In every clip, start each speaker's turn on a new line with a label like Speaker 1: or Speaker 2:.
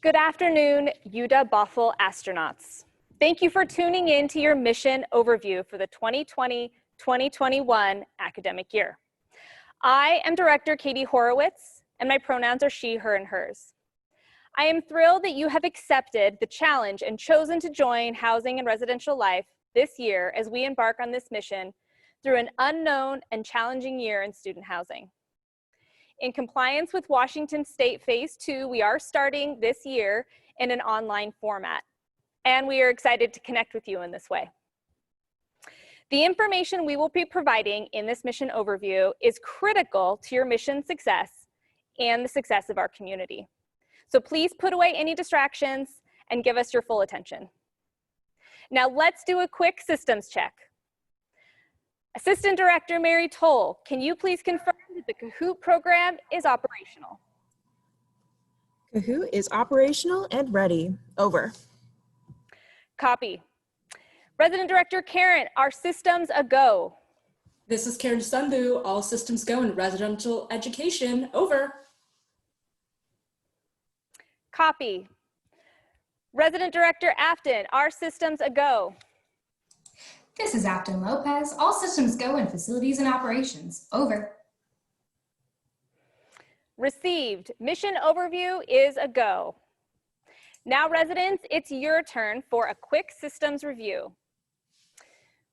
Speaker 1: Good afternoon, UW-Bothell astronauts. Thank you for tuning in to your mission overview for the 2020-2021 academic year. I am Director Katie Horowitz, and my pronouns are she, her, and hers. I am thrilled that you have accepted the challenge and chosen to join Housing and Residential Life this year as we embark on this mission through an unknown and challenging year in student housing. In compliance with Washington State Phase 2, we are starting this year in an online format, and we are excited to connect with you in this way. The information we will be providing in this mission overview is critical to your mission success and the success of our community. So please put away any distractions and give us your full attention. Now let's do a quick systems check. Assistant Director Mary Toll, can you please confirm that the Kahoot program is operational?
Speaker 2: Kahoot is operational and ready. Over.
Speaker 1: Copy. Resident Director Karen, are systems a go?
Speaker 3: This is Karen Sunbu. All systems go in residential education. Over.
Speaker 1: Copy. Resident Director Afton, are systems a go?
Speaker 4: This is Afton Lopez. All systems go in facilities and operations. Over.
Speaker 1: Received. Mission overview is a go. Now residents, it's your turn for a quick systems review.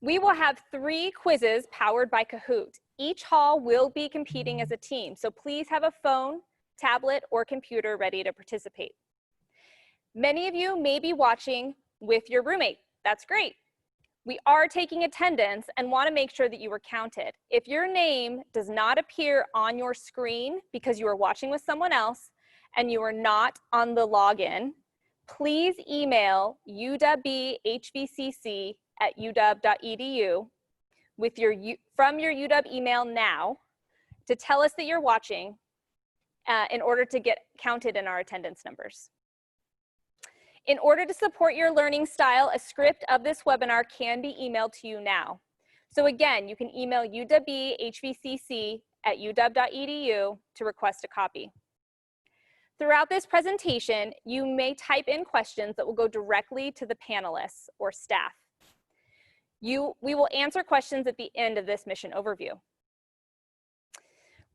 Speaker 1: We will have 3 quizzes powered by Kahoot. Each hall will be competing as a team, so please have a phone, tablet, or computer ready to participate. Many of you may be watching with your roommate. That's great. We are taking attendance and want to make sure that you were counted. If your name does not appear on your screen because you are watching with someone else and you are not on the login, please email uwbhvcc@uw.edu from your UW email now to tell us that you're watching in order to get counted in our attendance numbers. In order to support your learning style, a script of this webinar can be emailed to you now. So again, you can email uwbhvcc@uw.edu to request a copy. Throughout this presentation, you may type in questions that will go directly to the panelists or staff. We will answer questions at the end of this mission overview.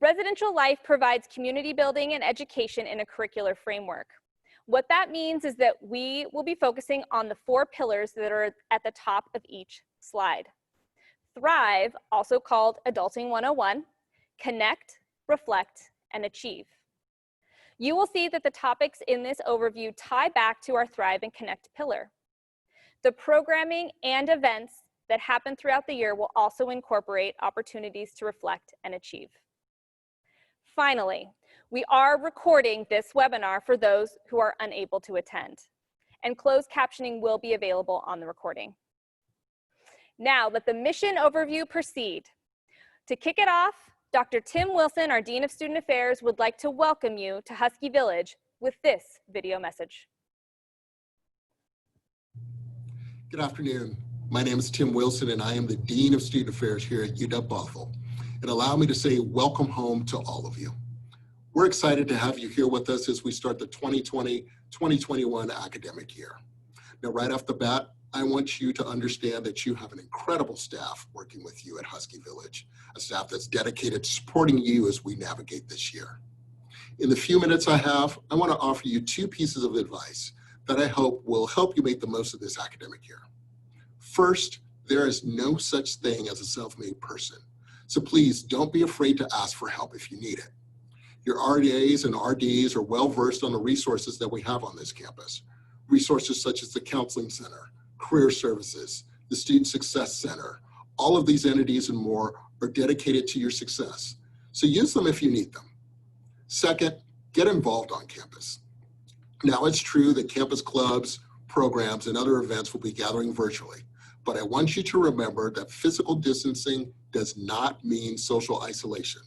Speaker 1: Residential Life provides community building and education in a curricular framework. What that means is that we will be focusing on the 4 pillars that are at the top of each slide. Thrive, also called Adulting 101, Connect, Reflect, and Achieve. You will see that the topics in this overview tie back to our Thrive and Connect pillar. The programming and events that happen throughout the year will also incorporate opportunities to reflect and achieve. Finally, we are recording this webinar for those who are unable to attend, and closed captioning will be available on the recording. Now let the mission overview proceed. To kick it off, Dr. Tim Wilson, our Dean of Student Affairs, would like to welcome you to Husky Village with this video message.
Speaker 5: Good afternoon. My name is Tim Wilson, and I am the Dean of Student Affairs here at UW-Bothell. And allow me to say welcome home to all of you. We're excited to have you here with us as we start the 2020-2021 academic year. Now, right off the bat, I want you to understand that you have an incredible staff working with you at Husky Village, a staff that's dedicated to supporting you as we navigate this year. In the few minutes I have, I want to offer you 2 pieces of advice that I hope will help you make the most of this academic year. First, there is no such thing as a self-made person. So please don't be afraid to ask for help if you need it. Your RDAs and RDs are well-versed on the resources that we have on this campus. Resources such as the Counseling Center, Career Services, the Student Success Center. All of these entities and more are dedicated to your success. So use them if you need them. Second, get involved on campus. Now it's true that campus clubs, programs, and other events will be gathering virtually, but I want you to remember that physical distancing does not mean social isolation.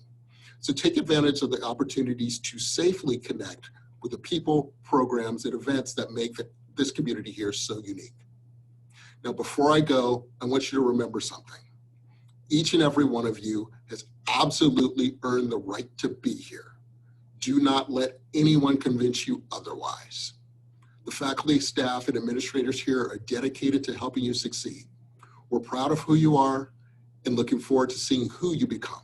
Speaker 5: So take advantage of the opportunities to safely connect with the people, programs, and events that make this community here so unique. Now, before I go, I want you to remember something. Each and every one of you has absolutely earned the right to be here. Do not let anyone convince you otherwise. The faculty, staff, and administrators here are dedicated to helping you succeed. We're proud of who you are and looking forward to seeing who you become.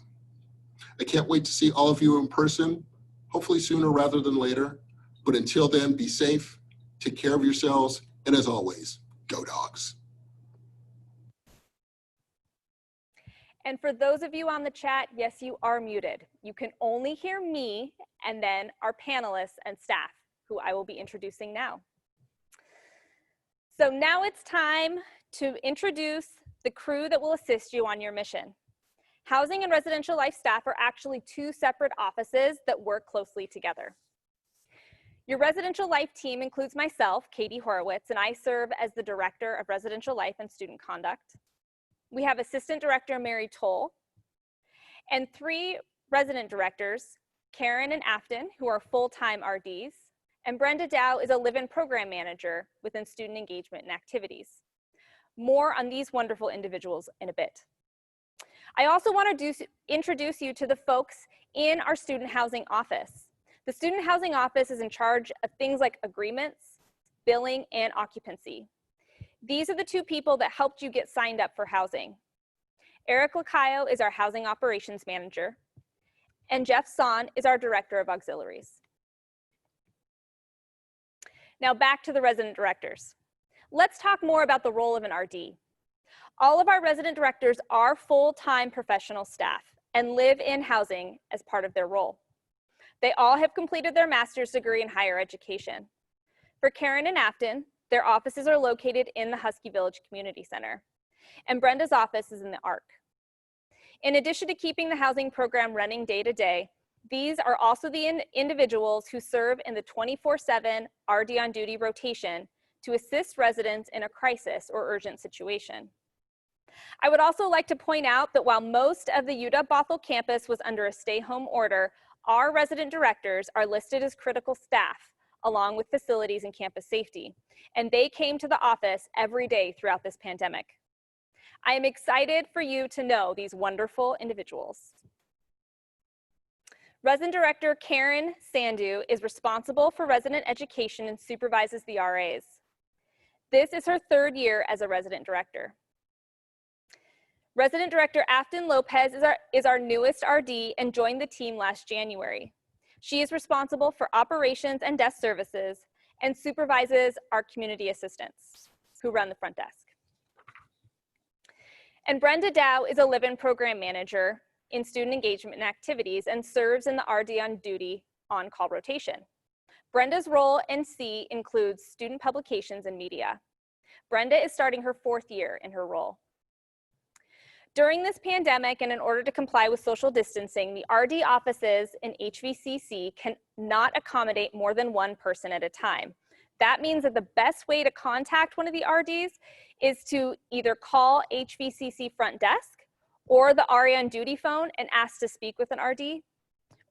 Speaker 5: I can't wait to see all of you in person, hopefully sooner rather than later. But until then, be safe, take care of yourselves, and as always, go Dogs.
Speaker 1: And for those of you on the chat, yes, you are muted. You can only hear me and then our panelists and staff, who I will be introducing now. So now it's time to introduce the crew that will assist you on your mission. Housing and Residential Life staff are actually two separate offices that work closely together. Your Residential Life team includes myself, Katie Horowitz, and I serve as the Director of Residential Life and Student Conduct. We have Assistant Director Mary Toll and 3 resident directors, Karen and Afton, who are full-time RDs, and Brenda Dow is a live-in program manager within student engagement and activities. More on these wonderful individuals in a bit. I also want to introduce you to the folks in our student housing office. The student housing office is in charge of things like agreements, billing, and occupancy. These are the 2 people that helped you get signed up for housing. Eric Lacayo is our housing operations manager, and Jeff Son is our director of auxiliaries. Now back to the resident directors. Let's talk more about the role of an RD. All of our resident directors are full-time professional staff and live in housing as part of their role. They all have completed their master's degree in higher education. For Karen and Afton, their offices are located in the Husky Village Community Center, and Brenda's office is in the ARC. In addition to keeping the housing program running day to day, these are also the individuals who serve in the 24/7 RD on duty rotation to assist residents in a crisis or urgent situation. I would also like to point out that while most of the UW Bothell campus was under a stay-home order, our resident directors are listed as critical staff, along with facilities and campus safety, and they came to the office every day throughout this pandemic. I am excited for you to know these wonderful individuals. Resident Director Karen Sandu is responsible for resident education and supervises the RAs. This is her 3rd year as a resident director. Resident Director Afton Lopez is our newest RD and joined the team last January. She is responsible for operations and desk services and supervises our community assistants who run the front desk. And Brenda Dow is a live-in program manager in student engagement and activities and serves in the RD on duty on-call rotation. Brenda's role in C includes student publications and media. Brenda is starting her 4th year in her role. During this pandemic, and in order to comply with social distancing, the RD offices in HVCC cannot accommodate more than 1 person at a time. That means that the best way to contact one of the RDs is to either call HVCC front desk or the RA on duty phone and ask to speak with an RD,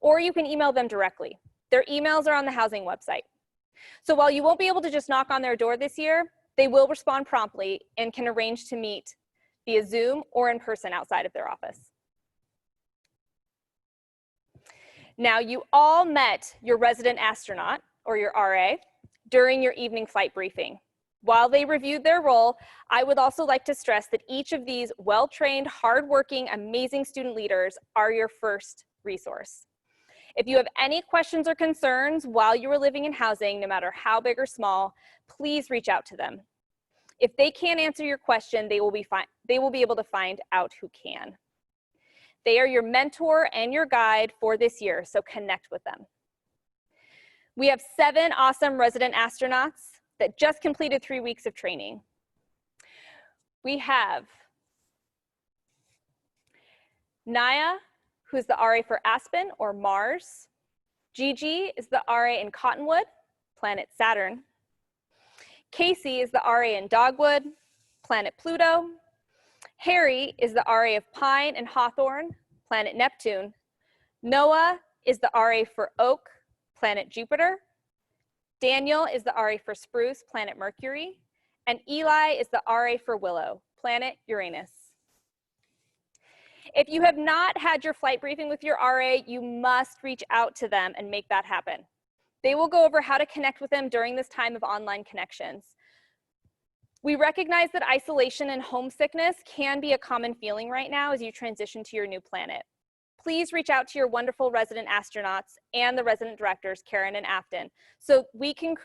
Speaker 1: or you can email them directly. Their emails are on the housing website. So while you won't be able to just knock on their door this year, they will respond promptly and can arrange to meet via Zoom or in person outside of their office. Now, you all met your resident astronaut, or your RA, during your evening flight briefing. While they reviewed their role, I would also like to stress that each of these well-trained, hardworking, amazing student leaders are your first resource. If you have any questions or concerns while you are living in housing, no matter how big or small, please reach out to them. If they can't answer your question, they will be able to find out who can. They are your mentor and your guide for this year, so connect with them. We have 7 awesome resident astronauts that just completed 3 weeks of training. We have Naya, who's the RA for Aspen or Mars. Gigi is the RA in Cottonwood, planet Saturn. Casey is the RA in Dogwood, planet Pluto. Harry is the RA of Pine and Hawthorne, planet Neptune. Noah is the RA for Oak, planet Jupiter. Daniel is the RA for Spruce, planet Mercury. And Eli is the RA for Willow, planet Uranus. If you have not had your flight briefing with your RA, you must reach out to them and make that happen. They will go over how to connect with them during this time of online connections. We recognize that isolation and homesickness can be a common feeling right now as you transition to your new planet. Please reach out to your wonderful resident astronauts and the resident directors, Karen and Afton, so we can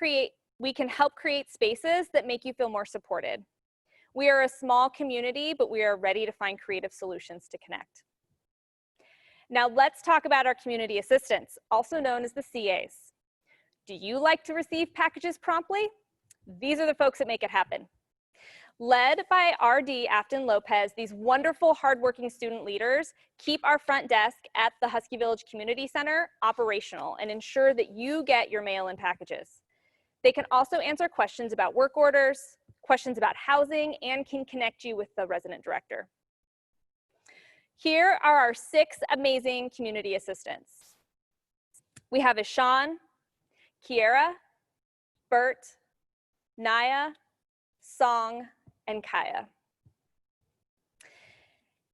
Speaker 1: help create spaces that make you feel more supported. We are a small community, but we are ready to find creative solutions to connect. Now let's talk about our community assistants, also known as the CAs. Do you like to receive packages promptly? These are the folks that make it happen. Led by RD Afton Lopez, these wonderful, hardworking student leaders keep our front desk at the Husky Village Community Center operational and ensure that you get your mail-in packages. They can also answer questions about work orders, questions about housing, and can connect you with the resident director. Here are our 6 amazing community assistants. We have Ishan, Kiera, Bert, Naya, Song, and Kaya.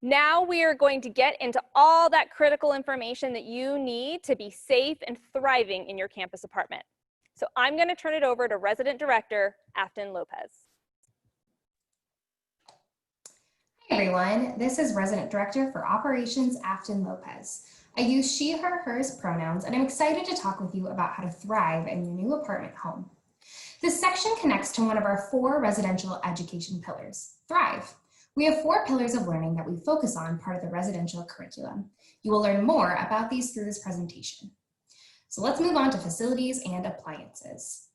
Speaker 1: Now we are going to get into all that critical information that you need to be safe and thriving in your campus apartment. So I'm going to turn it over to Resident Director Afton Lopez.
Speaker 4: Hey everyone, this is Resident Director for Operations Afton Lopez. I use she, her, hers pronouns, and I'm excited to talk with you about how to thrive in your new apartment home. This section connects to one of our 4 residential education pillars, Thrive. We have 4 pillars of learning that we focus on part of the residential curriculum. You will learn more about these through this presentation. So let's move on to facilities and appliances.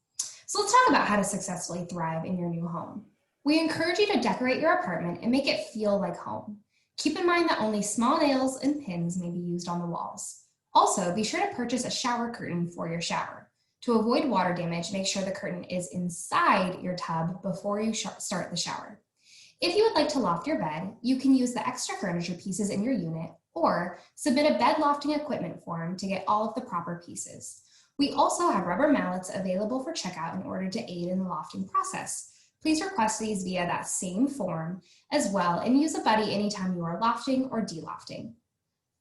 Speaker 4: So let's talk about how to successfully thrive in your new home. We encourage you to decorate your apartment and make it feel like home. Keep in mind that only small nails and pins may be used on the walls. Also, be sure to purchase a shower curtain for your shower. To avoid water damage, make sure the curtain is inside your tub before you start the shower. If you would like to loft your bed, you can use the extra furniture pieces in your unit or submit a bed lofting equipment form to get all of the proper pieces. We also have rubber mallets available for checkout in order to aid in the lofting process. Please request these via that same form as well and use a buddy anytime you are lofting or delofting.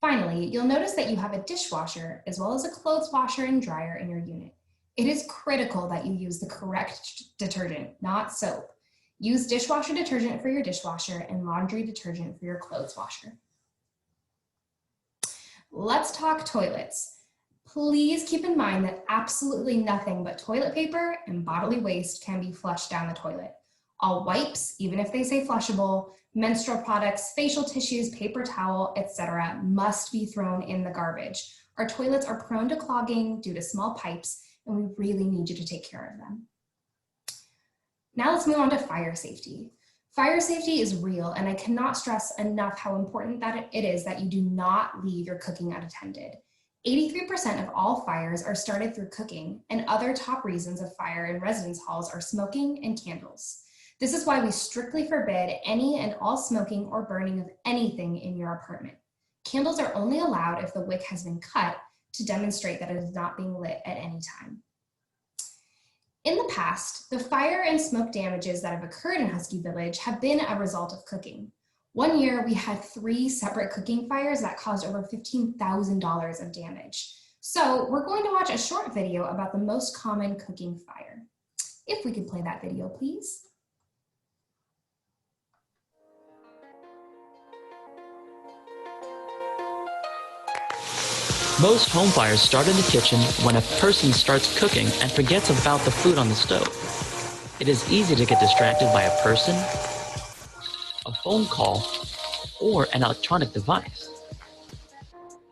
Speaker 4: Finally, you'll notice that you have a dishwasher as well as a clothes washer and dryer in your unit. It is critical that you use the correct detergent, not soap. Use dishwasher detergent for your dishwasher and laundry detergent for your clothes washer. Let's talk toilets. Please keep in mind that absolutely nothing but toilet paper and bodily waste can be flushed down the toilet. All wipes, even if they say flushable, menstrual products, facial tissues, paper towel, etc., must be thrown in the garbage. Our toilets are prone to clogging due to small pipes, and we really need you to take care of them. Now let's move on to fire safety. Fire safety is real, and I cannot stress enough how important that it is that you do not leave your cooking unattended. 83% of all fires are started through cooking, and other top reasons of fire in residence halls are smoking and candles. This is why we strictly forbid any and all smoking or burning of anything in your apartment. Candles are only allowed if the wick has been cut to demonstrate that it is not being lit at any time. In the past, the fire and smoke damages that have occurred in Husky Village have been a result of cooking. One year, we had 3 separate cooking fires that caused over $15,000 of damage. So we're going to watch a short video about the most common cooking fire. If we could play that video, please.
Speaker 6: Most home fires start in the kitchen when a person starts cooking and forgets about the food on the stove. It is easy to get distracted by a person, a phone call, or an electronic device.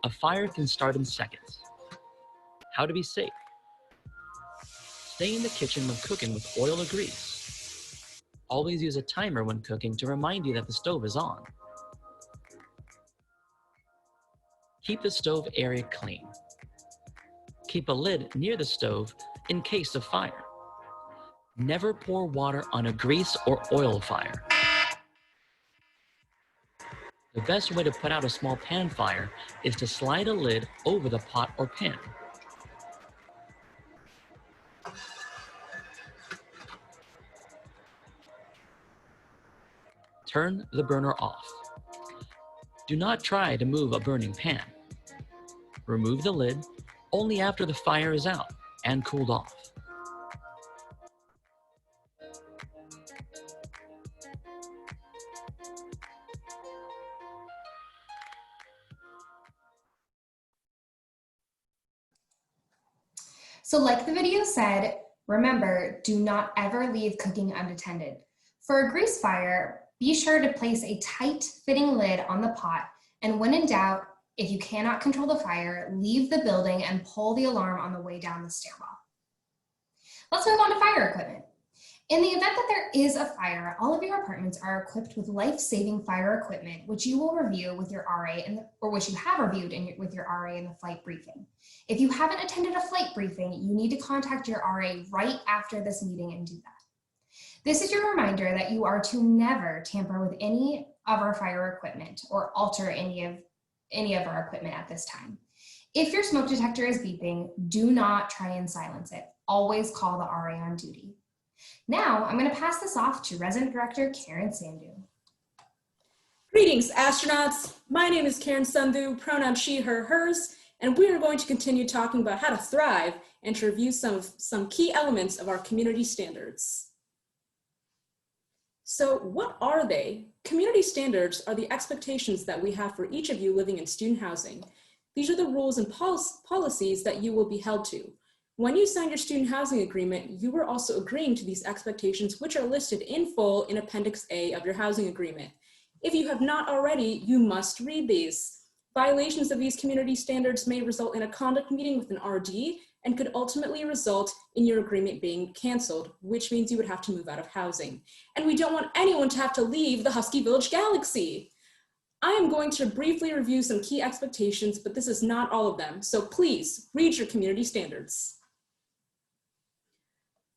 Speaker 6: A fire can start in seconds. How to be safe? Stay in the kitchen when cooking with oil or grease. Always use a timer when cooking to remind you that the stove is on. Keep the stove area clean. Keep a lid near the stove in case of fire. Never pour water on a grease or oil fire. The best way to put out a small pan fire is to slide a lid over the pot or pan. Turn the burner off. Do not try to move a burning pan. Remove the lid only after the fire is out and cooled off.
Speaker 4: So like the video said, remember, do not ever leave cooking unattended. For a grease fire, be sure to place a tight fitting lid on the pot, and when in doubt, if you cannot control the fire, leave the building and pull the alarm on the way down the stairwell. Let's move on to fire equipment. In the event that there is a fire, all of your apartments are equipped with life-saving fire equipment, which you will review with your RA, or which you have reviewed with your RA in the flight briefing. If you haven't attended a flight briefing, you need to contact your RA right after this meeting and do that. This is your reminder that you are to never tamper with any of our fire equipment or alter any of our equipment at this time. If your smoke detector is beeping, do not try and silence it. Always call the RA on duty. Now, I'm going to pass this off to Resident Director Karen Sandhu.
Speaker 3: Greetings, astronauts. My name is Karen Sandhu, pronoun she, her, hers, and we are going to continue talking about how to thrive and to review some key elements of our community standards. So what are they? Community standards are the expectations that we have for each of you living in student housing. These are the rules and policies that you will be held to. When you signed your student housing agreement, you were also agreeing to these expectations, which are listed in full in Appendix A of your housing agreement. If you have not already, you must read these. Violations of these community standards may result in a conduct meeting with an RD and could ultimately result in your agreement being canceled, which means you would have to move out of housing. And we don't want anyone to have to leave the Husky Village galaxy. I am going to briefly review some key expectations, but this is not all of them. So please read your community standards.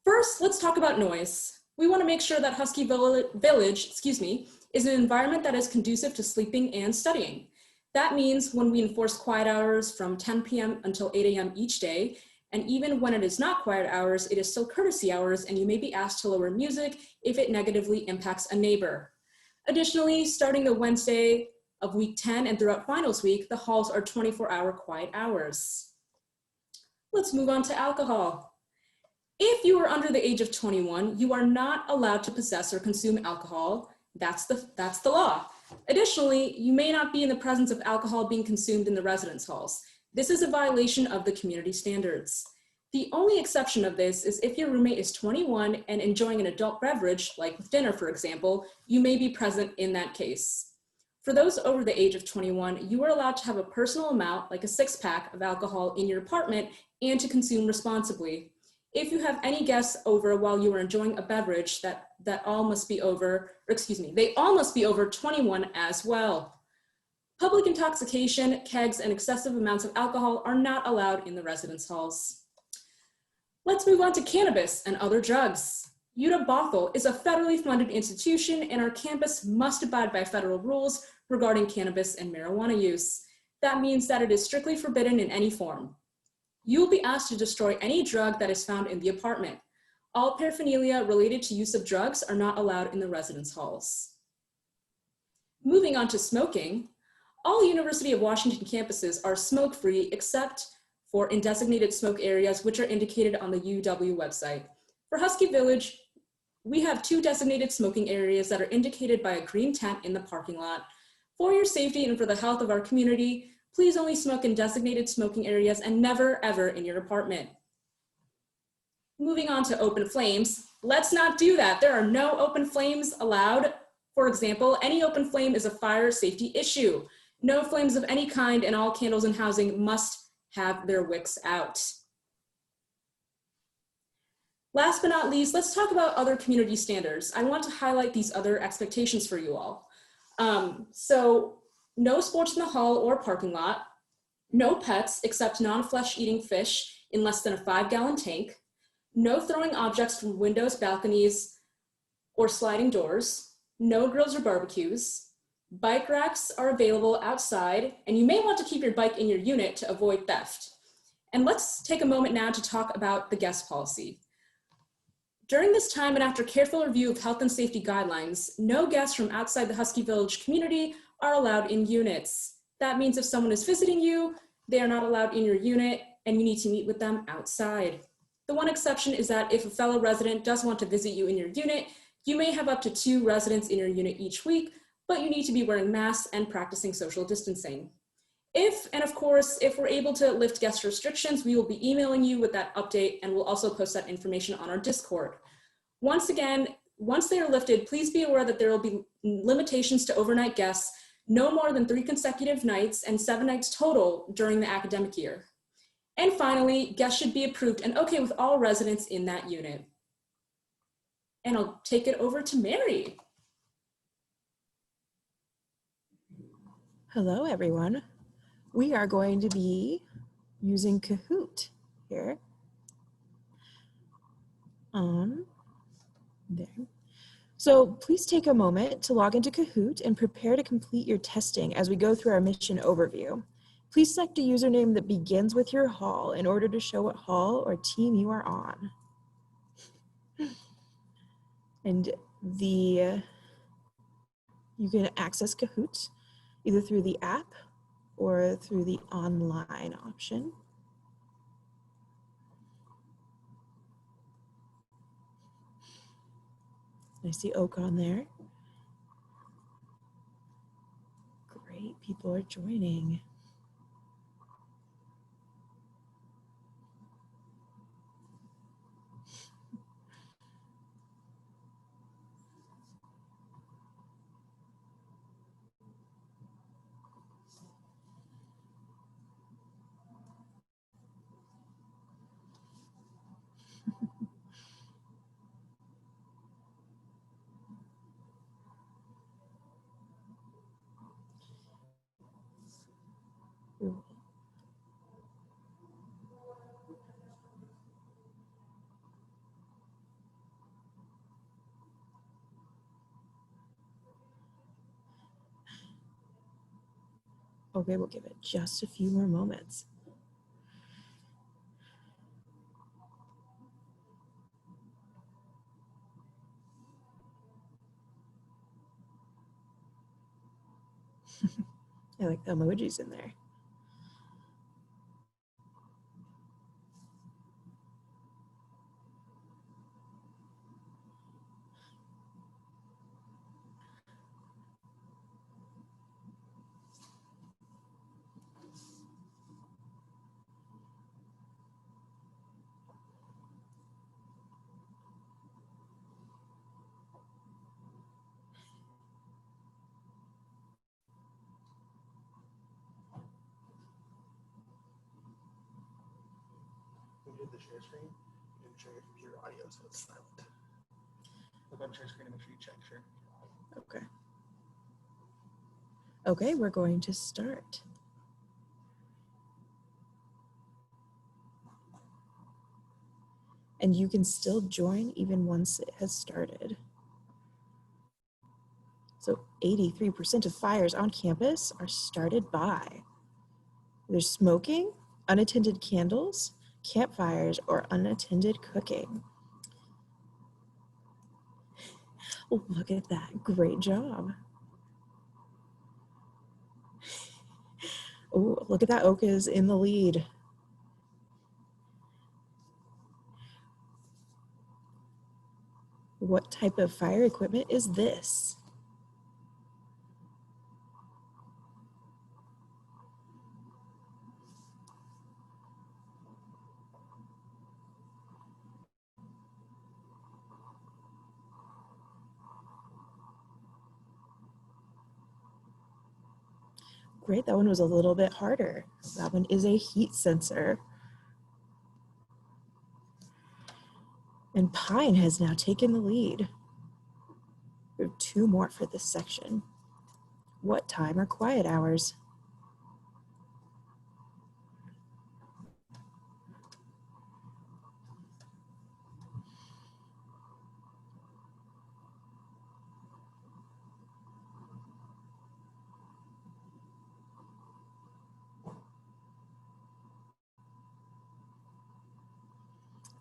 Speaker 3: First, let's talk about noise. We want to make sure that Husky Village, is an environment that is conducive to sleeping and studying. That means when we enforce quiet hours from 10 p.m. until 8 a.m. each day, and even when it is not quiet hours, it is still courtesy hours, and you may be asked to lower music if it negatively impacts a neighbor. Additionally, starting the Wednesday of week 10 and throughout finals week, the halls are 24-hour quiet hours. Let's move on to alcohol. If you are under the age of 21, you are not allowed to possess or consume alcohol. That's the law. Additionally, you may not be in the presence of alcohol being consumed in the residence halls. This is a violation of the community standards. The only exception of this is if your roommate is 21 and enjoying an adult beverage, like with dinner, for example, you may be present in that case. For those over the age of 21, you are allowed to have a personal amount, like a 6-pack of alcohol in your apartment and to consume responsibly. If you have any guests over while you are enjoying a beverage, they all must be over 21 as well. Public intoxication, kegs, and excessive amounts of alcohol are not allowed in the residence halls. Let's move on to cannabis and other drugs. UW-Bothell is a federally funded institution, and our campus must abide by federal rules regarding cannabis and marijuana use. That means that it is strictly forbidden in any form. You will be asked to destroy any drug that is found in the apartment. All paraphernalia related to use of drugs are not allowed in the residence halls. Moving on to smoking, all University of Washington campuses are smoke-free except for in designated smoke areas which are indicated on the UW website. For Husky Village, we have 2 designated smoking areas that are indicated by a green tent in the parking lot. For your safety and for the health of our community, please only smoke in designated smoking areas and never ever in your apartment. Moving on to open flames, let's not do that. There are no open flames allowed. For example, any open flame is a fire safety issue. No flames of any kind, and all candles in housing must have their wicks out. Last but not least, let's talk about other community standards. I want to highlight these other expectations for you all. So no sports in the hall or parking lot, no pets except non-flesh-eating fish in less than a 5-gallon tank, no throwing objects from windows, balconies, or sliding doors, no grills or barbecues. Bike racks are available outside, and you may want to keep your bike in your unit to avoid theft. And let's take a moment now to talk about the guest policy. During this time and after careful review of health and safety guidelines, no guests from outside the Husky Village community are allowed in units. That means if someone is visiting you, they are not allowed in your unit and you need to meet with them outside. The one exception is that if a fellow resident does want to visit you in your unit, you may have up to 2 residents in your unit each week, but you need to be wearing masks and practicing social distancing. If, and of course, if we're able to lift guest restrictions, we will be emailing you with that update, and we'll also post that information on our Discord. Once again, once they are lifted, please be aware that there will be limitations to overnight guests, no more than 3 consecutive nights and 7 nights total during the academic year. And finally, guests should be approved and okay with all residents in that unit. And I'll take it over to Mary.
Speaker 2: Hello, everyone. We are going to be using Kahoot here. There. So please take a moment to log into Kahoot and prepare to complete your testing as we go through our mission overview. Please select a username that begins with your hall in order to show what hall or team you are on. And you can access Kahoot either through the app or through the online option. I see Oak on there. Great, people are joining. Okay, we'll give it just a few more moments. I like the emojis in there.
Speaker 5: When you hit the share screen, you can share your computer audio so it's silent. Look on the share screen and make sure you check share.
Speaker 2: Okay. Okay, we're going to start. And you can still join even once it has started. So 83% of fires on campus are started by. There's smoking, unattended candles, campfires, or unattended cooking. Oh, look at that, great job. Oh, look at that, Oak is in the lead. What type of fire equipment is this? Great, that one was a little bit harder. That one is a heat sensor. And Pine has now taken the lead. We have 2 more for this section. What time are quiet hours?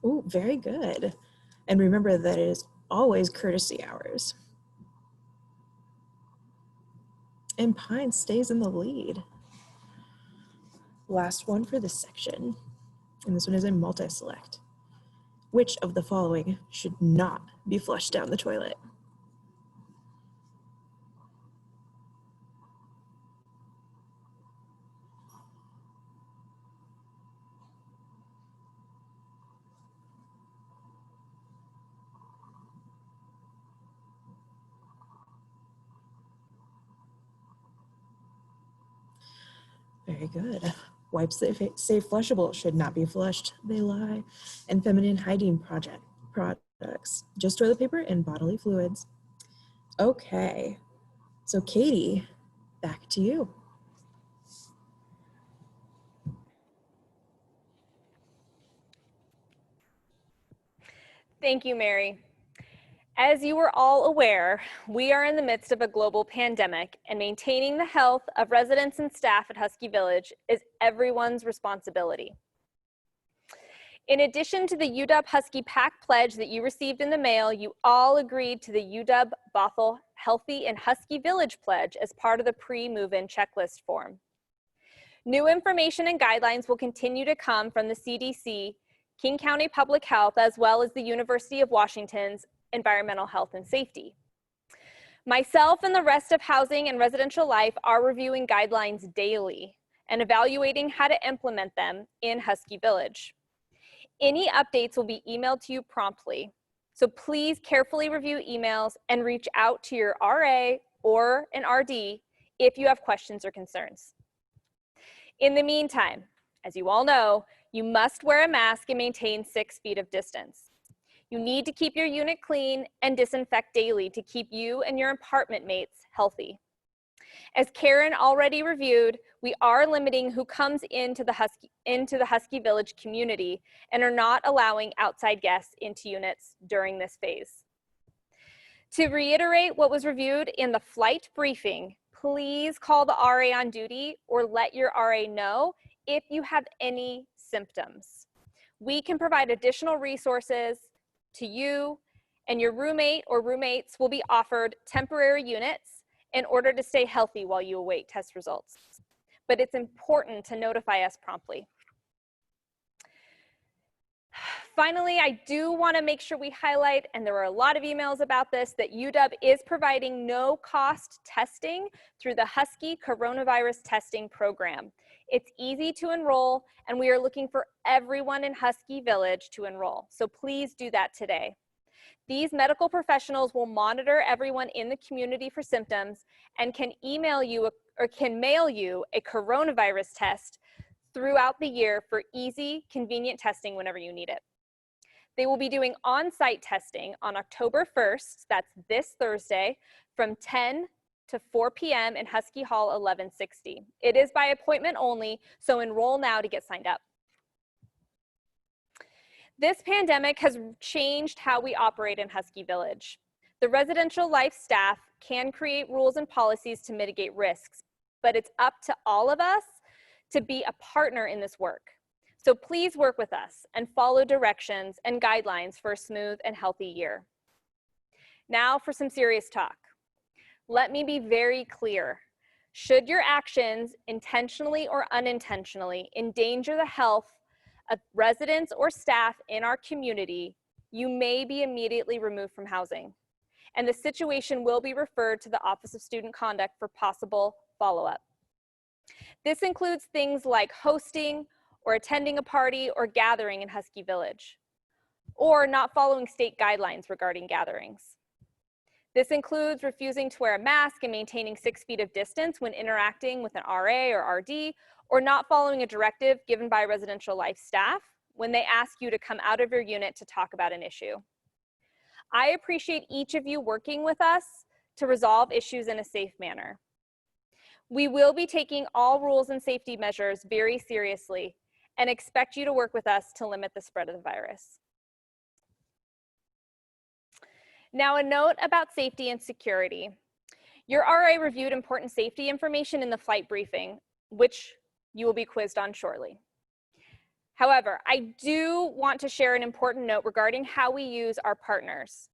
Speaker 2: Oh, very good. And remember that it is always courtesy hours. And Pine stays in the lead. Last one for this section. And this one is in multi-select. Which of the following should not be flushed down the toilet? Very good. Wipes that say flushable should not be flushed. They lie. And feminine hygiene products. Just toilet paper and bodily fluids. Okay. So Katie, back to you.
Speaker 1: Thank you, Mary. As you are all aware, we are in the midst of a global pandemic, and maintaining the health of residents and staff at Husky Village is everyone's responsibility. In addition to the UW Husky Pack Pledge that you received in the mail, you all agreed to the UW Bothell Healthy and Husky Village Pledge as part of the pre-move-in checklist form. New information and guidelines will continue to come from the CDC, King County Public Health, as well as the University of Washington's Environmental Health and Safety. Myself and the rest of Housing and Residential Life are reviewing guidelines daily and evaluating how to implement them in Husky Village. Any updates will be emailed to you promptly, so please carefully review emails and reach out to your RA or an RD if you have questions or concerns. In the meantime, as you all know, you must wear a mask and maintain 6 feet of distance. You need to keep your unit clean and disinfect daily to keep you and your apartment mates healthy. As Karen already reviewed, we are limiting who comes into the Husky Village community and are not allowing outside guests into units during this phase. To reiterate what was reviewed in the flight briefing, please call the RA on duty or let your RA know if you have any symptoms. We can provide additional resources to you, and your roommate or roommates will be offered temporary units in order to stay healthy while you await test results. But it's important to notify us promptly. Finally, I do want to make sure we highlight, and there were a lot of emails about this, that UW is providing no-cost testing through the Husky Coronavirus Testing Program. It's easy to enroll, and we are looking for everyone in Husky Village to enroll, so please do that today. These medical professionals will monitor everyone in the community for symptoms and can email you or can mail you a coronavirus test throughout the year for easy, convenient testing whenever you need it. They will be doing on-site testing on October 1st, that's this Thursday, from 10 to 4 p.m. in Husky Hall 1160. It is by appointment only, so enroll now to get signed up. This pandemic has changed how we operate in Husky Village. The residential life staff can create rules and policies to mitigate risks, but it's up to all of us to be a partner in this work. So please work with us and follow directions and guidelines for a smooth and healthy year. Now for some serious talk. Let me be very clear. Should your actions, intentionally or unintentionally, endanger the health of residents or staff in our community, you may be immediately removed from housing, and the situation will be referred to the Office of Student Conduct for possible follow-up. This includes things like hosting or attending a party or gathering in Husky Village, or not following state guidelines regarding gatherings. This includes refusing to wear a mask and maintaining 6 feet of distance when interacting with an RA or RD, or not following a directive given by residential life staff when they ask you to come out of your unit to talk about an issue. I appreciate each of you working with us to resolve issues in a safe manner. We will be taking all rules and safety measures very seriously and expect you to work with us to limit the spread of the virus. Now, a note about safety and security. Your RA reviewed important safety information in the flight briefing, which you will be quizzed on shortly. However, I do want to share an important note regarding how we use our partners.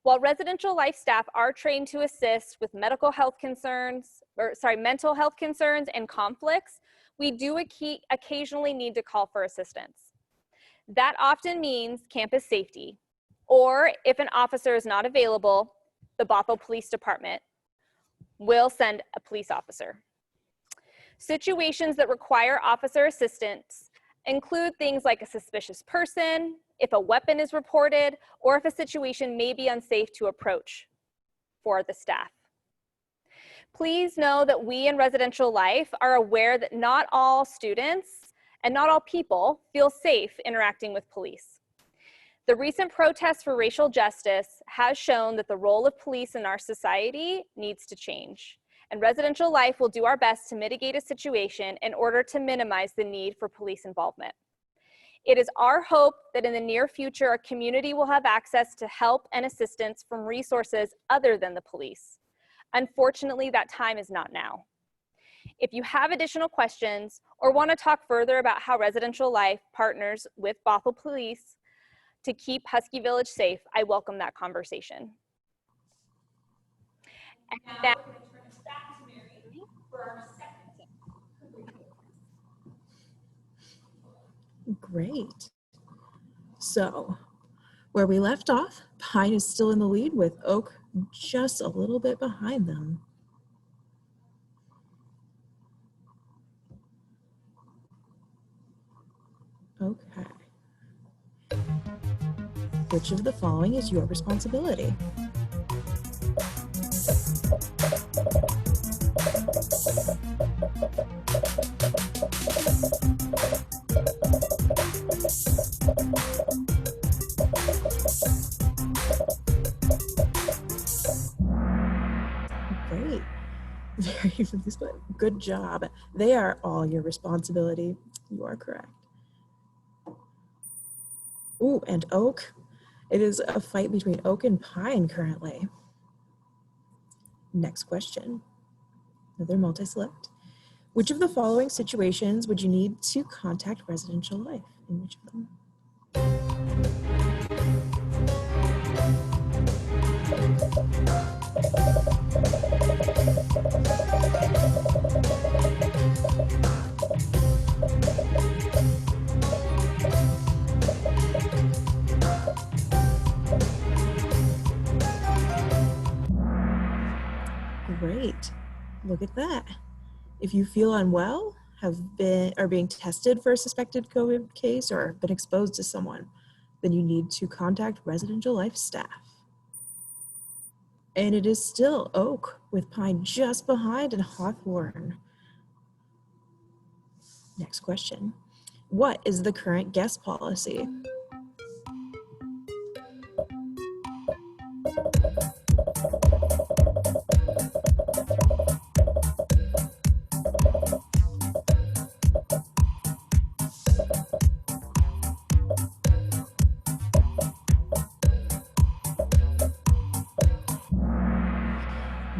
Speaker 1: While residential life staff are trained to assist with mental health concerns and conflicts, we do occasionally need to call for assistance. That often means campus safety, or if an officer is not available, the Bothell Police Department will send a police officer. Situations that require officer assistance include things like a suspicious person, if a weapon is reported, or if a situation may be unsafe to approach for the staff. Please know that we in Residential Life are aware that not all students and not all people feel safe interacting with police. The recent protests for racial justice has shown that the role of police in our society needs to change, and Residential Life will do our best to mitigate a situation in order to minimize the need for police involvement. It is our hope that in the near future, our community will have access to help and assistance from resources other than the police. Unfortunately, that time is not now. If you have additional questions or want to talk further about how Residential Life partners with Bothell Police to keep Husky Village safe, I welcome that conversation. And now, we're going to turn it back to Mary for our second.
Speaker 2: Great. So, where we left off, Pine is still in the lead with Oak just a little bit behind them. Okay. Which of the following is your responsibility? Great. Very good job. They are all your responsibility. You are correct. Ooh, and Oak. It is a fight between Oak and Pine currently. Next question. Another multi-select. Which of the following situations would you need to contact Residential Life? In which of them? Great. Look at that. If you feel unwell, are being tested for a suspected COVID case, or have been exposed to someone, then you need to contact Residential Life staff. And it is still Oak with Pine just behind and Hawthorne. Next question. What is the current guest policy?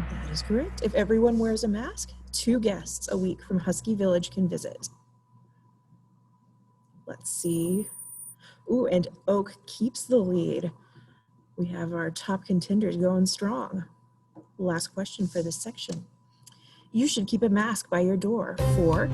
Speaker 2: That is correct. If everyone wears a mask, 2 guests a week from Husky Village can visit. Let's see. Ooh, and Oak keeps the lead. We have our top contenders going strong. Last question for this section. You should keep a mask by your door for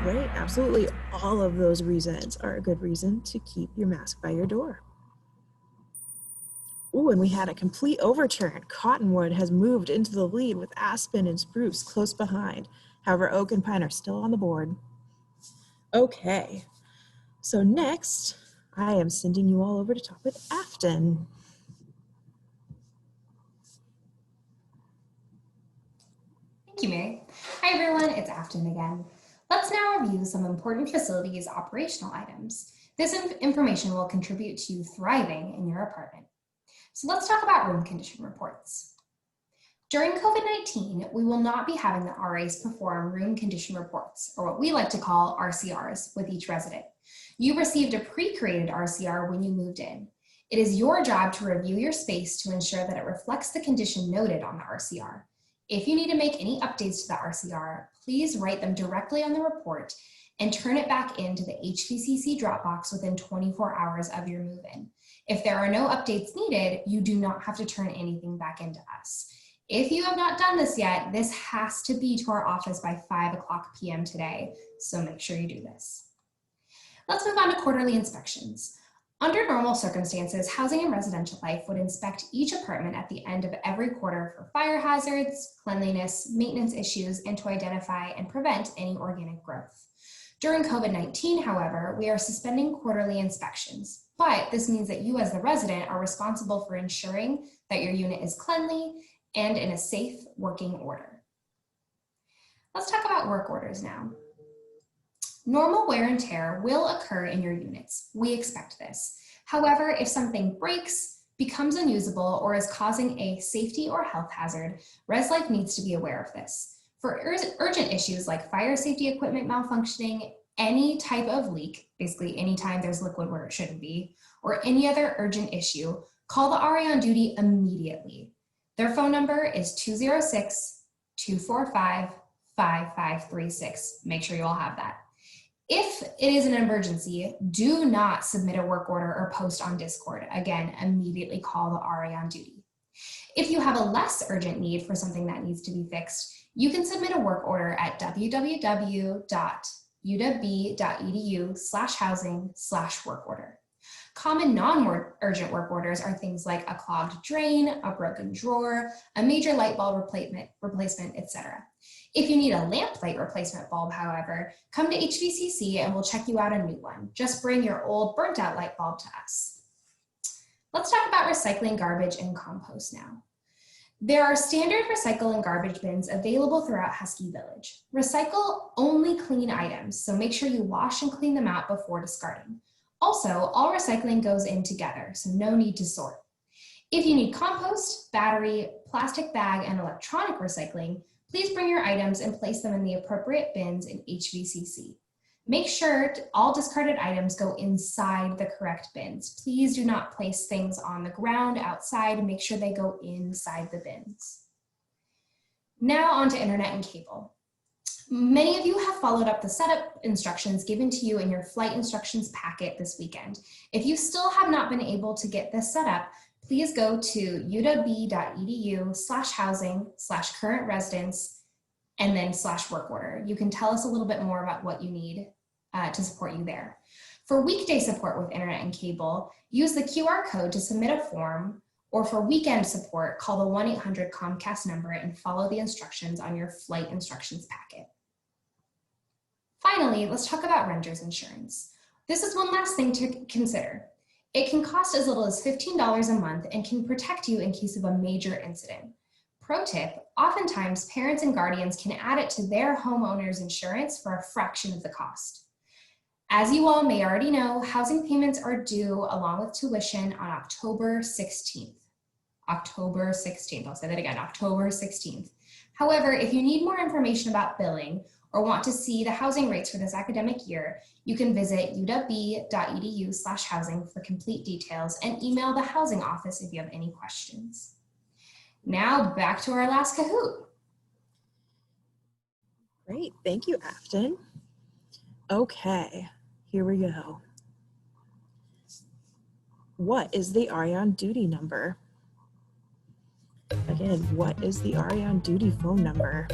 Speaker 2: Great, absolutely all of those reasons are a good reason to keep your mask by your door. Ooh, and we had a complete overturn. Cottonwood has moved into the lead with Aspen and Spruce close behind. However, Oak and Pine are still on the board. Okay, so next, I am sending you all over to talk with Afton.
Speaker 4: Thank you, Mary. Hi, everyone. It's Afton again. Let's now review some important facilities operational items. This information will contribute to you thriving in your apartment. So let's talk about room condition reports. During COVID-19, we will not be having the RAs perform room condition reports, or what we like to call RCRs, with each resident. You received a pre-created RCR when you moved in. It is your job to review your space to ensure that it reflects the condition noted on the RCR. If you need to make any updates to the RCR, please write them directly on the report and turn it back into the HVCC Dropbox within 24 hours of your move-in. If there are no updates needed, you do not have to turn anything back into us. If you have not done this yet, this has to be to our office by 5:00 p.m. today, so make sure you do this. Let's move on to quarterly inspections. Under normal circumstances, Housing and Residential Life would inspect each apartment at the end of every quarter for fire hazards, cleanliness, maintenance issues, and to identify and prevent any organic growth. During COVID-19, however, we are suspending quarterly inspections, but this means that you as the resident are responsible for ensuring that your unit is cleanly and in a safe working order. Let's talk about work orders now. Normal wear and tear will occur in your units. We expect this. However, if something breaks, becomes unusable, or is causing a safety or health hazard, Res Life needs to be aware of this. For urgent issues like fire safety equipment malfunctioning, any type of leak, basically anytime there's liquid where it shouldn't be, or any other urgent issue, call the RA on duty immediately. Their phone number is 206-245-5536. Make sure you all have that. If it is an emergency, do not submit a work order or post on Discord. Again, immediately call the RA on duty. If you have a less urgent need for something that needs to be fixed, you can submit a work order at www.uw.edu/housing/work-order. Common non-urgent work orders are things like a clogged drain, a broken drawer, a major light bulb replacement, etc. If you need a lamp light replacement bulb, however, come to HVCC and we'll check you out a new one. Just bring your old burnt out light bulb to us. Let's talk about recycling, garbage, and compost now. There are standard recycle and garbage bins available throughout Husky Village. Recycle only clean items, so make sure you wash and clean them out before discarding. Also, all recycling goes in together, so no need to sort. If you need compost, battery, plastic bag, and electronic recycling, please bring your items and place them in the appropriate bins in HVCC. Make sure all discarded items go inside the correct bins. Please do not place things on the ground outside. Make sure they go inside the bins. Now on to internet and cable. Many of you have followed up the setup instructions given to you in your flight instructions packet this weekend. If you still have not been able to get this set up, please go to uw.edu/housing/current-residents and then /work order. You can tell us a little bit more about what you need to support you there. For weekday support with internet and cable, use the QR code to submit a form, or for weekend support, call the 1-800-COMCAST number and follow the instructions on your flight instructions packet. Finally, let's talk about renter's insurance. This is one last thing to consider. It can cost as little as $15 a month and can protect you in case of a major incident. Pro tip, oftentimes parents and guardians can add it to their homeowner's insurance for a fraction of the cost. As you all may already know, housing payments are due along with tuition on October 16th. October 16th, I'll say that again, October 16th. However, if you need more information about billing or want to see the housing rates for this academic year, you can visit uw.edu/housing for complete details and email the housing office if you have any questions. Now back to our last Kahoot.
Speaker 2: Great, thank you, Afton. Okay, here we go. What is the RA on duty number? Again, what is the RA on duty phone number?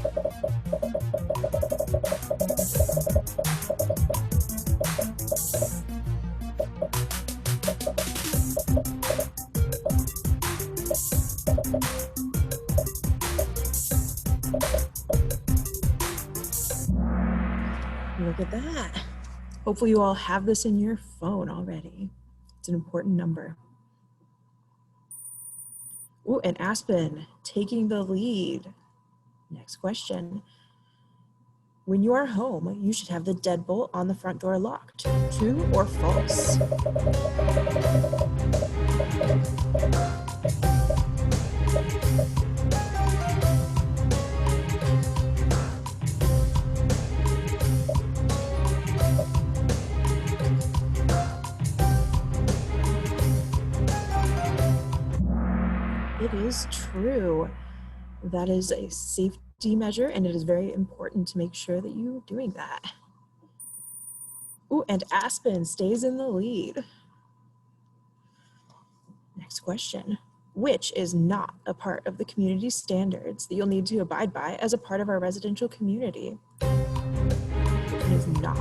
Speaker 2: Look at that. Hopefully you all have this in your phone already. It's an important number. Oh, and Aspen taking the lead. Next question. When you are home, you should have the deadbolt on the front door locked. True or false? It is true. That is a safety measure, and it is very important to make sure that you're doing that. Ooh, and Aspen stays in the lead. Next question. Which is not a part of the community standards that you'll need to abide by as a part of our residential community? It is not.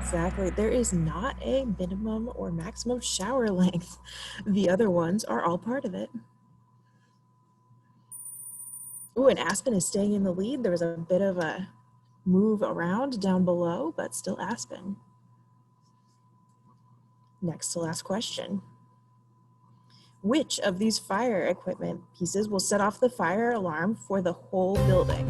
Speaker 2: Exactly. There is not a minimum or maximum shower length. The other ones are all part of it. Ooh, and Aspen is staying in the lead. There was a bit of a move around down below, but still Aspen. Next to last question. Which of these fire equipment pieces will set off the fire alarm for the whole building?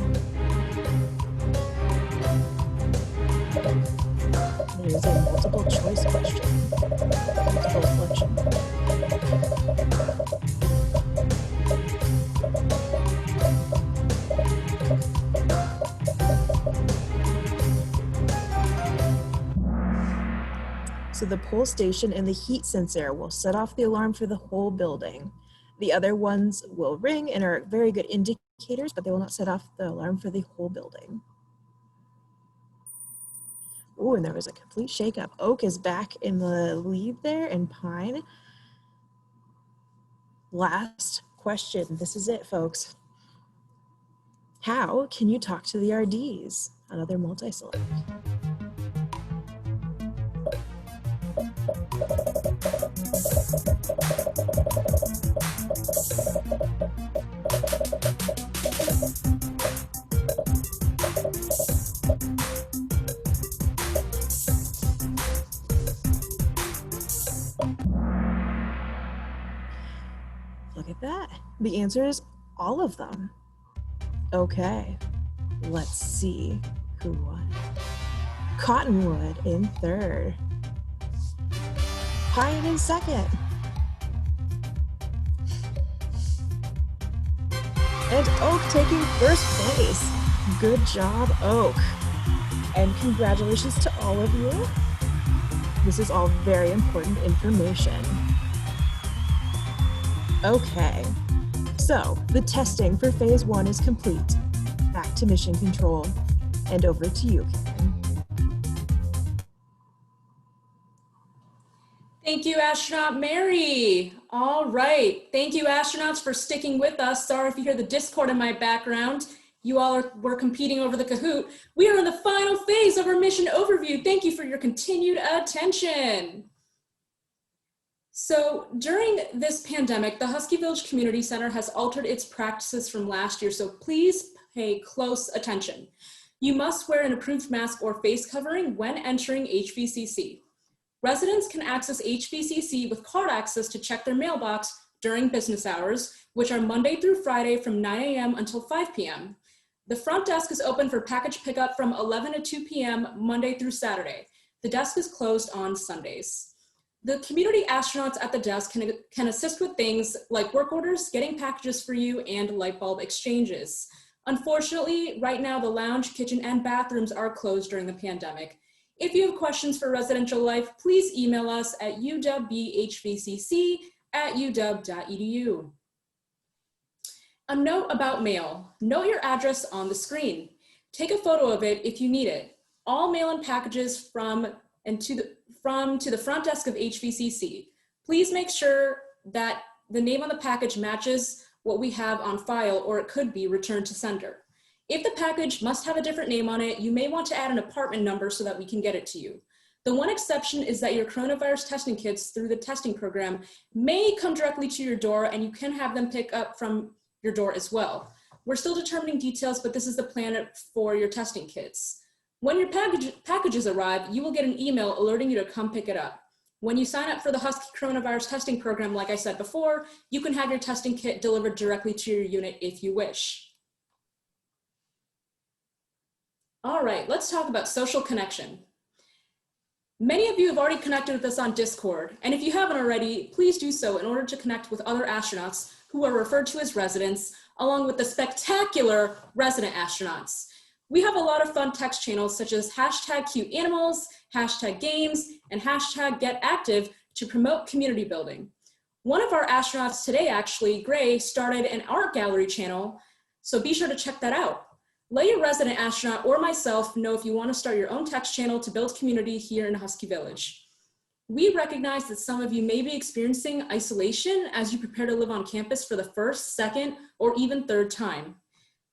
Speaker 2: It is a multiple choice question. Multiple selection. So the pull station and the heat sensor will set off the alarm for the whole building. The other ones will ring and are very good indicators, but they will not set off the alarm for the whole building. Ooh, and there was a complete shakeup. Oak is back in the lead there, and Pine. Last question. This is it, folks. How can you talk to the RDs? Another multi-select. Look at that. The answer is all of them. Okay, let's see who won. Cottonwood in third. Pine in second. And Oak taking first place. Good job, Oak. And congratulations to all of you. This is all very important information. Okay, so the testing for phase 1 is complete. Back to mission control, and over to you, Karen.
Speaker 3: Thank you, astronaut Mary. All right, thank you, astronauts, for sticking with us. Sorry if you hear the Discord in my background. You all were competing over the Kahoot. We are in the final phase of our mission overview. Thank you for your continued attention. So during this pandemic, the Husky Village Community Center has altered its practices from last year, so please pay close attention. You must wear an approved mask or face covering when entering HVCC. Residents can access HVCC with card access to check their mailbox during business hours, which are Monday through Friday from 9 a.m. until 5 p.m. The front desk is open for package pickup from 11 to 2 p.m. Monday through Saturday. The desk is closed on Sundays. The community astronauts at the desk can assist with things like work orders, getting packages for you, and light bulb exchanges. Unfortunately, right now the lounge, kitchen, and bathrooms are closed during the pandemic. If you have questions for Residential Life, please email us at uwbhvcc@uw.edu. A note about mail. Note your address on the screen. Take a photo of it if you need it. All mail and packages from to the front desk of HVCC. Please make sure that the name on the package matches what we have on file, or it could be returned to sender. If the package must have a different name on it, you may want to add an apartment number so that we can get it to you. The one exception is that your coronavirus testing kits through the testing program may come directly to your door, and you can have them pick up from your door as well. We're still determining details, but this is the plan for your testing kits. When your packages arrive, you will get an email alerting you to come pick it up. When you sign up for the Husky coronavirus testing program, like I said before, you can have your testing kit delivered directly to your unit if you wish. All right, let's talk about social connection. Many of you have already connected with us on Discord, and if you haven't already, please do so in order to connect with other astronauts who are referred to as residents, along with the spectacular resident astronauts. We have a lot of fun text channels such as #CuteAnimals, #Games, and #GetActive to promote community building. One of our astronauts today, actually, Gray, started an art gallery channel, so be sure to check that out. Let your resident astronaut or myself know if you want to start your own text channel to build community here in Husky Village. We recognize that some of you may be experiencing isolation as you prepare to live on campus for the first, second, or even third time.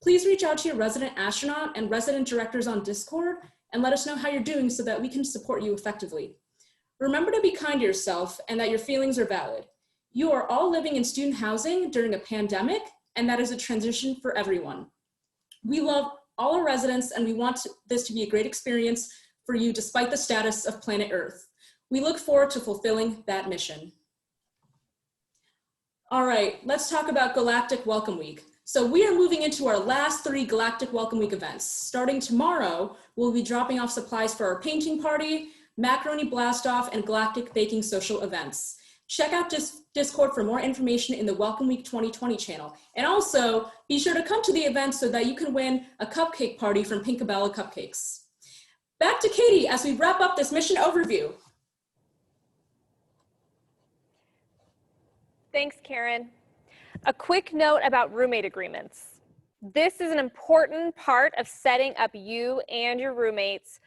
Speaker 3: Please reach out to your resident astronaut and resident directors on Discord and let us know how you're doing so that we can support you effectively. Remember to be kind to yourself and that your feelings are valid. You are all living in student housing during a pandemic, and that is a transition for everyone. We love all our residents and we want this to be a great experience for you despite the status of planet Earth. We look forward to fulfilling that mission. All right, let's talk about Galactic Welcome Week. So we are moving into our last 3 Galactic Welcome Week events. Starting tomorrow, we'll be dropping off supplies for our painting party, macaroni blast-off, and galactic baking social events. Check out Discord for more information in the Welcome Week 2020 channel. And also, be sure to come to the event so that you can win a cupcake party from Pinkabella Cupcakes. Back to Katie as we wrap up this mission overview.
Speaker 1: Thanks, Karen. A quick note about roommate agreements. This is an important part of setting up you and your roommates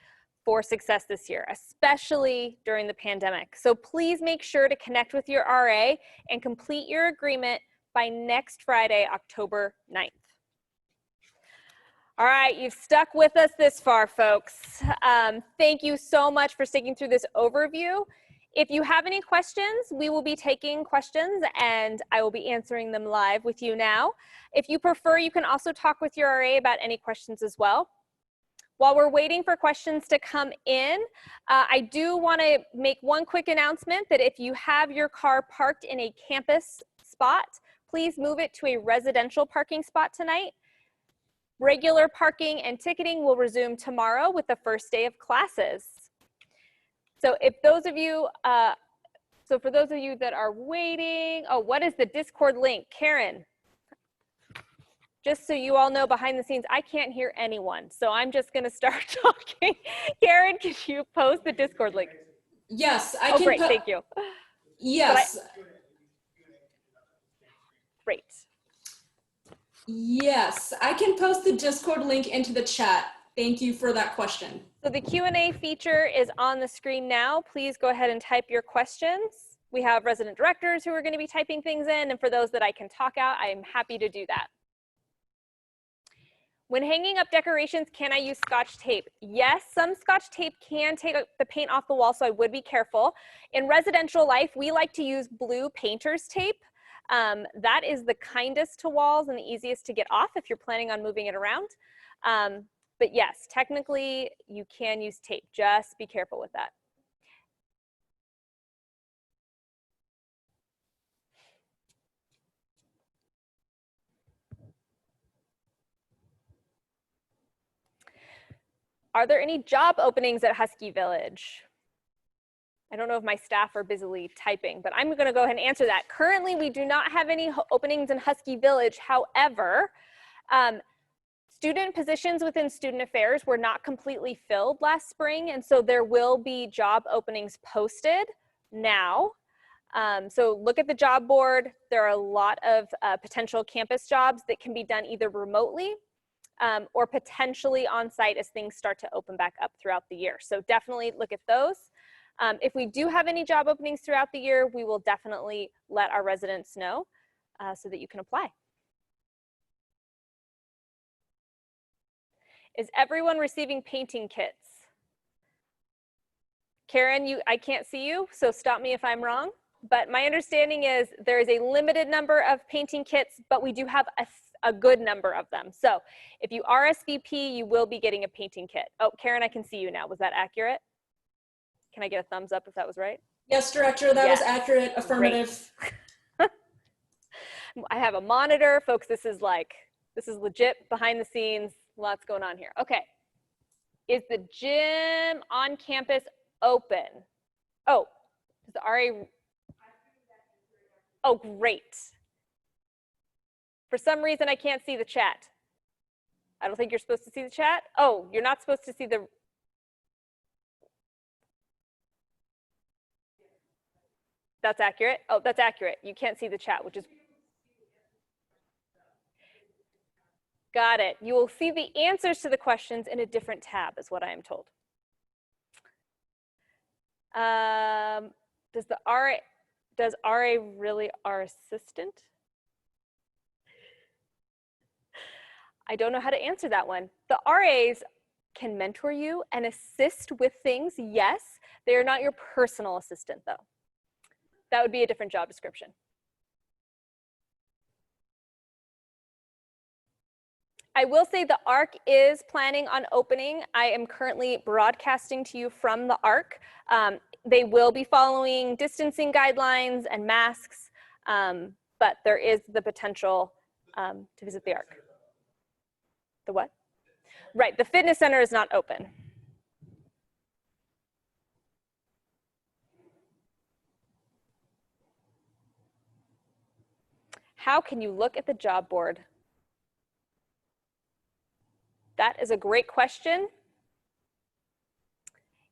Speaker 1: for success this year, especially during the pandemic. So please make sure to connect with your RA and complete your agreement by next Friday, October 9th. All right, you've stuck with us this far, folks. Thank you so much for sticking through this overview. If you have any questions, we will be taking questions and I will be answering them live with you now. If you prefer, you can also talk with your RA about any questions as well. While we're waiting for questions to come in, I do want to make one quick announcement that if you have your car parked in a campus spot, please move it to a residential parking spot tonight. Regular parking and ticketing will resume tomorrow with the first day of classes. So if those of you, for those of you that are waiting, oh, what is the Discord link? Karen. Just so you all know behind the scenes, I can't hear anyone. So I'm just gonna start talking. Karen, can you post the Discord link?
Speaker 3: Yes, I
Speaker 1: can.
Speaker 3: can.
Speaker 1: Oh, great, thank you.
Speaker 3: Yes.
Speaker 1: Great.
Speaker 3: Yes, I can post the Discord link into the chat. Thank you for that question.
Speaker 1: So the Q&A feature is on the screen now. Please go ahead and type your questions. We have resident directors who are gonna be typing things in, and for those that I can talk out, I'm happy to do that. When hanging up decorations, can I use Scotch tape? Yes, some Scotch tape can take the paint off the wall, so I would be careful. In Residential Life, we like to use blue painter's tape. That is the kindest to walls and the easiest to get off if you're planning on moving it around. But yes, technically you can use tape. Just be careful with that. Are there any job openings at Husky Village? I don't know if my staff are busily typing, but I'm gonna go ahead and answer that. Currently, we do not have any openings in Husky Village. However, student positions within Student Affairs were not completely filled last spring, and so there will be job openings posted now. So look at the job board. There are a lot of potential campus jobs that can be done either remotely or potentially on site as things start to open back up throughout the year. So definitely look at those. If we do have any job openings throughout the year, we will definitely let our residents know so that you can apply. Is everyone receiving painting kits? Karen, I can't see you, so stop me if I'm wrong. But my understanding is there is a limited number of painting kits, but we do have a good number of them. So if you RSVP, you will be getting a painting kit. Oh, Karen, I can see you now. Was that accurate? Can I get a thumbs up if that was right?
Speaker 3: Yes, Director, that was accurate, affirmative.
Speaker 1: I have a monitor, folks. This is legit behind the scenes, lots going on here. Okay, is the gym on campus open. Oh, is the RA? Oh, great. For some reason, I can't see the chat. I don't think you're supposed to see the chat. Oh, you're not supposed to see the. That's accurate. Oh, that's accurate. You can't see the chat, which is. Got it. You will see the answers to the questions in a different tab, is what I am told. Does RA really our assistant? I don't know how to answer that one. The RAs can mentor you and assist with things, yes. They are not your personal assistant, though. That would be a different job description. I will say the ARC is planning on opening. I am currently broadcasting to you from the ARC. They will be following distancing guidelines and masks, but there is the potential to visit the ARC. The what? Right, the fitness center is not open. How can you look at the job board? That is a great question.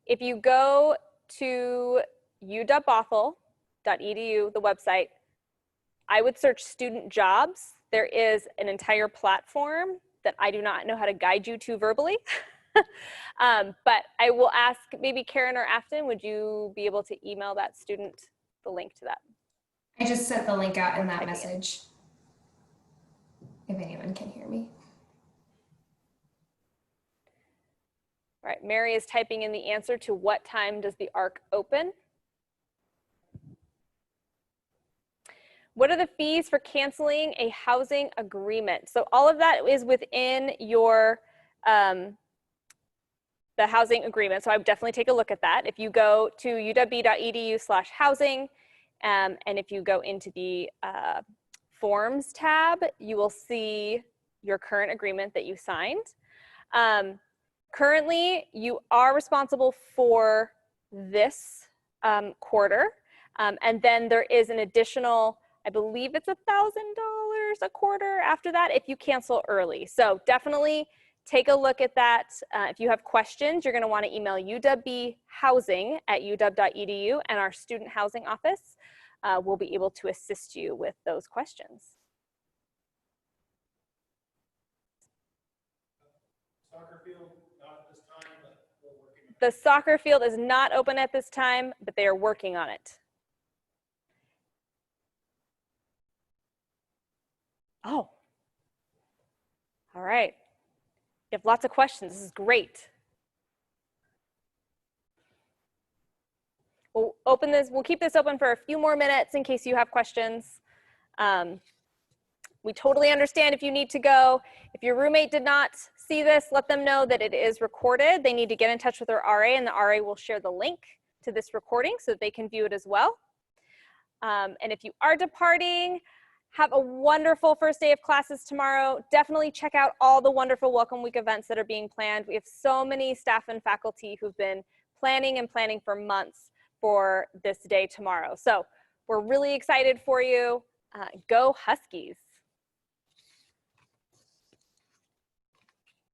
Speaker 1: If you go to u.bothell.edu, the website, I would search student jobs. There is an entire platform that I do not know how to guide you to verbally. But I will ask maybe Karen or Afton, would you be able to email that student the link to that?
Speaker 4: I just sent the link out in that message, if anyone can hear me.
Speaker 1: All right, Mary is typing in the answer to what time does the ARC open? What are the fees for canceling a housing agreement? So all of that is within your, the housing agreement. So I would definitely take a look at that. If you go to uw.edu/housing, and if you go into the forms tab, you will see your current agreement that you signed. Currently, you are responsible for this quarter. And then there is an additional, I believe it's $1,000 a quarter after that if you cancel early. So definitely take a look at that. If you have questions, you're going to want to email uwhousing@uw.edu, and our student housing office will be able to assist you with those questions.
Speaker 7: Soccer field, not at this time, but we're working on it.
Speaker 1: The soccer field is not open at this time, but they are working on it. Oh, all right. You have lots of questions. This is great. We'll open this. We'll keep this open for a few more minutes in case you have questions. We totally understand if you need to go. If your roommate did not see this, let them know that it is recorded. They need to get in touch with their RA, and the RA will share the link to this recording so that they can view it as well. And if you are departing, have a wonderful first day of classes tomorrow. Definitely check out all the wonderful Welcome Week events that are being planned. We have so many staff and faculty who've been planning for months for this day tomorrow. So we're really excited for you. Go Huskies.